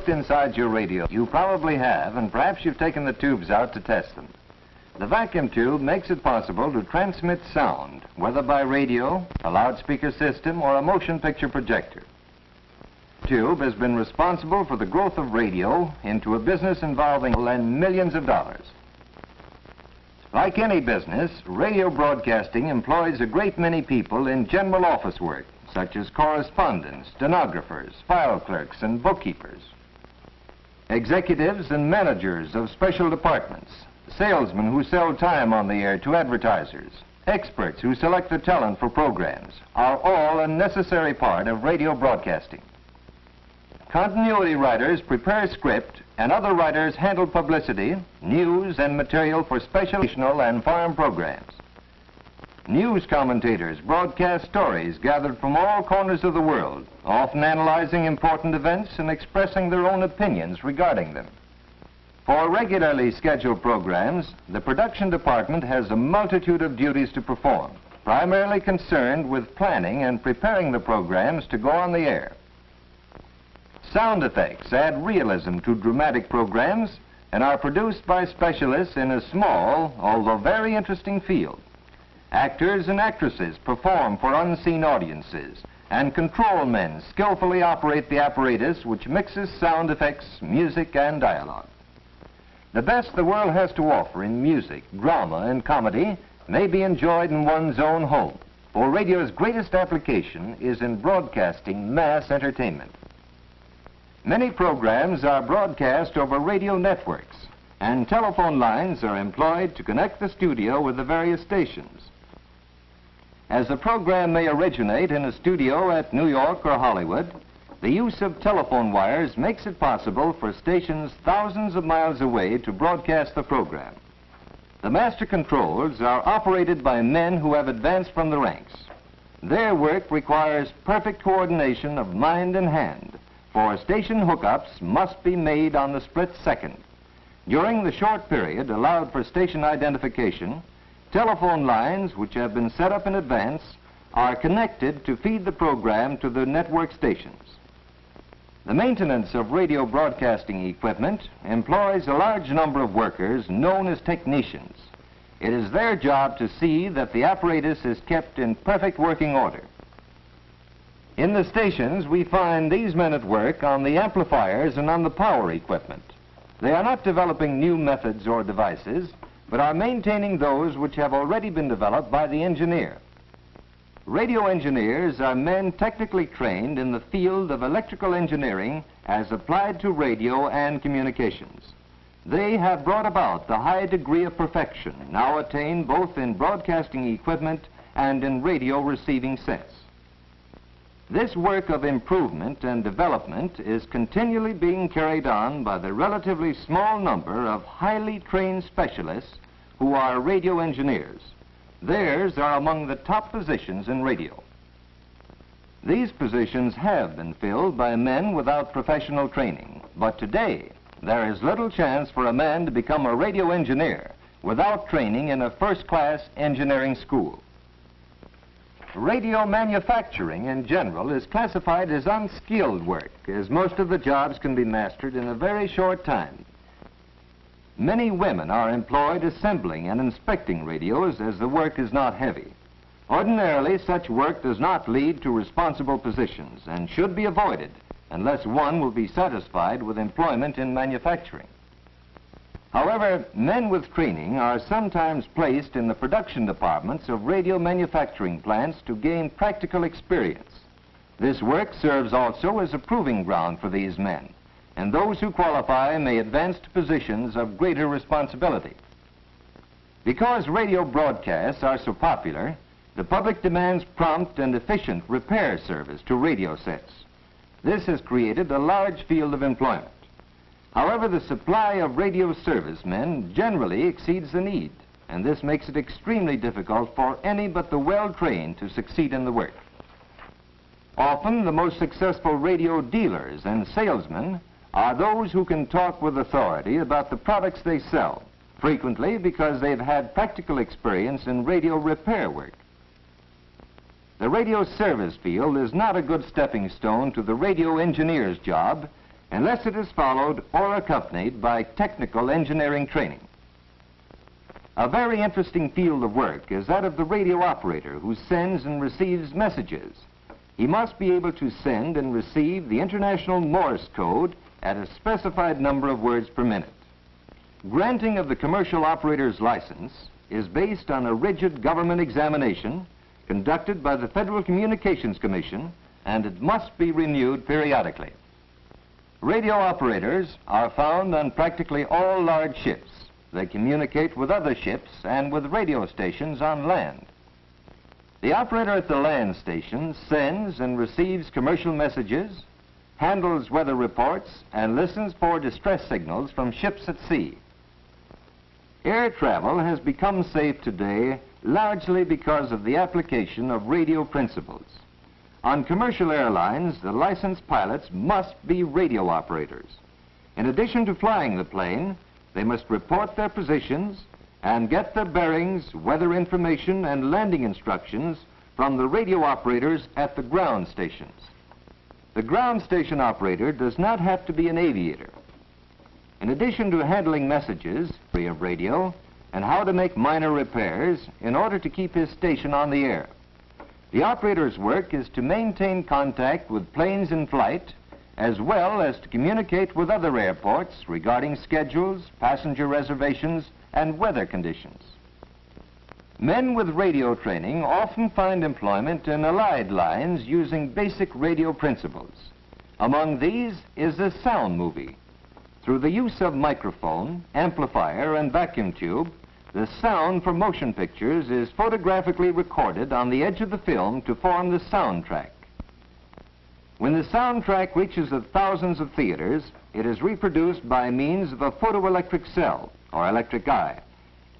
Inside your radio, you probably have, and perhaps you've taken the tubes out to test them. The vacuum tube makes it possible to transmit sound, whether by radio, a loudspeaker system, or a motion picture projector. The tube has been responsible for the growth of radio into a business involving millions of dollars. Like any business, radio broadcasting employs a great many people in general office work, such as correspondents, stenographers, file clerks, and bookkeepers. Executives and managers of special departments, salesmen who sell time on the air to advertisers, experts who select the talent for programs, are all a necessary part of radio broadcasting. Continuity writers prepare script, and other writers handle publicity, news, and material for special and foreign programs. News commentators broadcast stories gathered from all corners of the world, often analyzing important events and expressing their own opinions regarding them. For regularly scheduled programs, the production department has a multitude of duties to perform, primarily concerned with planning and preparing the programs to go on the air. Sound effects add realism to dramatic programs and are produced by specialists in a small, although very interesting field. Actors and actresses perform for unseen audiences, and control men skillfully operate the apparatus which mixes sound effects, music, and dialogue. The best the world has to offer in music, drama, and comedy may be enjoyed in one's own home, for radio's greatest application is in broadcasting mass entertainment. Many programs are broadcast over radio networks, and telephone lines are employed to connect the studio with the various stations. As a program may originate in a studio at New York or Hollywood, the use of telephone wires makes it possible for stations thousands of miles away to broadcast the program. The master controls are operated by men who have advanced from the ranks. Their work requires perfect coordination of mind and hand, for station hookups must be made on the split second. During the short period allowed for station identification, telephone lines, which have been set up in advance, are connected to feed the program to the network stations. The maintenance of radio broadcasting equipment employs a large number of workers known as technicians. It is their job to see that the apparatus is kept in perfect working order. In the stations, we find these men at work on the amplifiers and on the power equipment. They are not developing new methods or devices, but are maintaining those which have already been developed by the engineer. Radio engineers are men technically trained in the field of electrical engineering as applied to radio and communications. They have brought about the high degree of perfection now attained both in broadcasting equipment and in radio receiving sets. This work of improvement and development is continually being carried on by the relatively small number of highly trained specialists who are radio engineers. Theirs are among the top positions in radio. These positions have been filled by men without professional training, but today there is little chance for a man to become a radio engineer without training in a first-class engineering school. Radio manufacturing in general is classified as unskilled work, as most of the jobs can be mastered in a very short time. Many women are employed assembling and inspecting radios as the work is not heavy. Ordinarily, such work does not lead to responsible positions and should be avoided unless one will be satisfied with employment in manufacturing. However, men with training are sometimes placed in the production departments of radio manufacturing plants to gain practical experience. This work serves also as a proving ground for these men, and those who qualify may advance to positions of greater responsibility. Because radio broadcasts are so popular, the public demands prompt and efficient repair service to radio sets. This has created a large field of employment. However, the supply of radio servicemen generally exceeds the need, and this makes it extremely difficult for any but the well-trained to succeed in the work. Often, the most successful radio dealers and salesmen are those who can talk with authority about the products they sell, frequently because they've had practical experience in radio repair work. The radio service field is not a good stepping stone to the radio engineer's job, unless it is followed or accompanied by technical engineering training. A very interesting field of work is that of the radio operator who sends and receives messages. He must be able to send and receive the International Morse code at a specified number of words per minute. Granting of the commercial operator's license is based on a rigid government examination conducted by the Federal Communications Commission, and it must be renewed periodically. Radio operators are found on practically all large ships. They communicate with other ships and with radio stations on land. The operator at the land station sends and receives commercial messages, handles weather reports, and listens for distress signals from ships at sea. Air travel has become safe today largely because of the application of radio principles. On commercial airlines, the licensed pilots must be radio operators. In addition to flying the plane, they must report their positions and get their bearings, weather information, and landing instructions from the radio operators at the ground stations. The ground station operator does not have to be an aviator. In addition to handling messages of radio and how to make minor repairs in order to keep his station on the air, the operator's work is to maintain contact with planes in flight, as well as to communicate with other airports regarding schedules, passenger reservations, and weather conditions. Men with radio training often find employment in allied lines using basic radio principles. Among these is the sound movie. Through the use of microphone, amplifier, and vacuum tube, the sound for motion pictures is photographically recorded on the edge of the film to form the soundtrack. When the soundtrack reaches the thousands of theaters, it is reproduced by means of a photoelectric cell, or electric eye,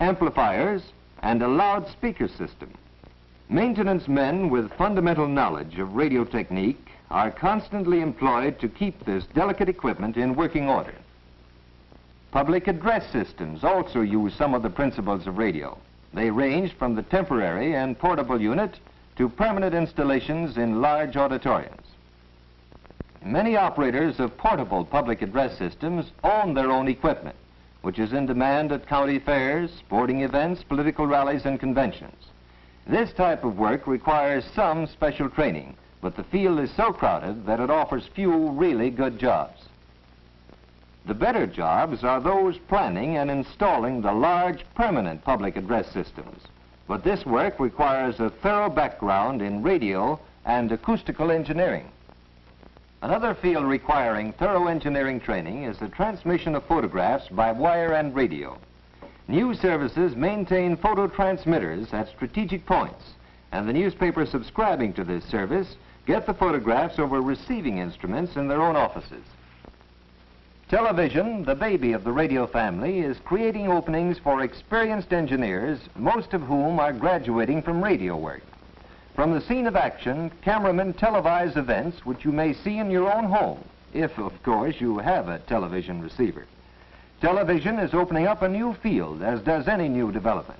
amplifiers, and a loudspeaker system. Maintenance men with fundamental knowledge of radio technique are constantly employed to keep this delicate equipment in working order. Public address systems also use some of the principles of radio. They range from the temporary and portable unit to permanent installations in large auditoriums. Many operators of portable public address systems own their own equipment, which is in demand at county fairs, sporting events, political rallies, and conventions. This type of work requires some special training, but the field is so crowded that it offers few really good jobs. The better jobs are those planning and installing the large permanent public address systems, but this work requires a thorough background in radio and acoustical engineering. Another field requiring thorough engineering training is the transmission of photographs by wire and radio. News services maintain photo transmitters at strategic points, and the newspapers subscribing to this service get the photographs over receiving instruments in their own offices. Television, the baby of the radio family, is creating openings for experienced engineers, most of whom are graduating from radio work. From the scene of action, cameramen televise events which you may see in your own home, if, of course, you have a television receiver. Television is opening up a new field, as does any new development.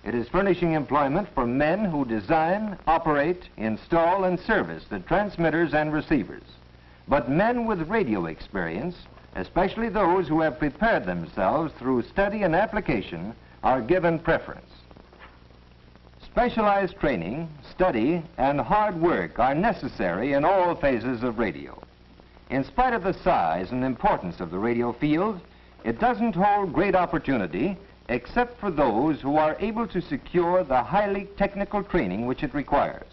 It is furnishing employment for men who design, operate, install, and service the transmitters and receivers. But men with radio experience, especially those who have prepared themselves through study and application, are given preference. Specialized training, study, and hard work are necessary in all phases of radio. In spite of the size and importance of the radio field, it doesn't hold great opportunity except for those who are able to secure the highly technical training which it requires.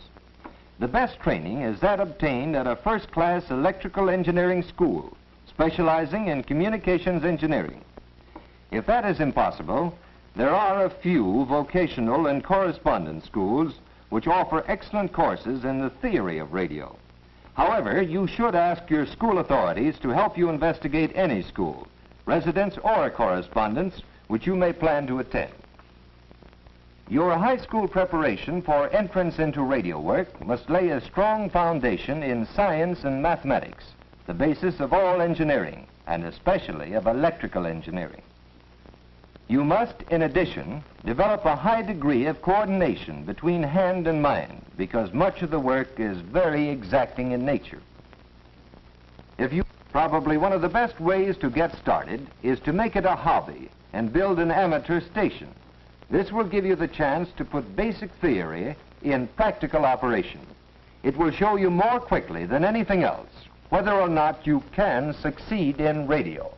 The best training is that obtained at a first-class electrical engineering school, specializing in communications engineering. If that is impossible, there are a few vocational and correspondence schools which offer excellent courses in the theory of radio. However, you should ask your school authorities to help you investigate any school, residence or correspondence, which you may plan to attend. Your high school preparation for entrance into radio work must lay a strong foundation in science and mathematics, the basis of all engineering, and especially of electrical engineering. You must, in addition, develop a high degree of coordination between hand and mind, because much of the work is very exacting in nature. If you Probably one of the best ways to get started is to make it a hobby and build an amateur station. This will give you the chance to put basic theory in practical operation. It will show you more quickly than anything else whether or not you can succeed in radio.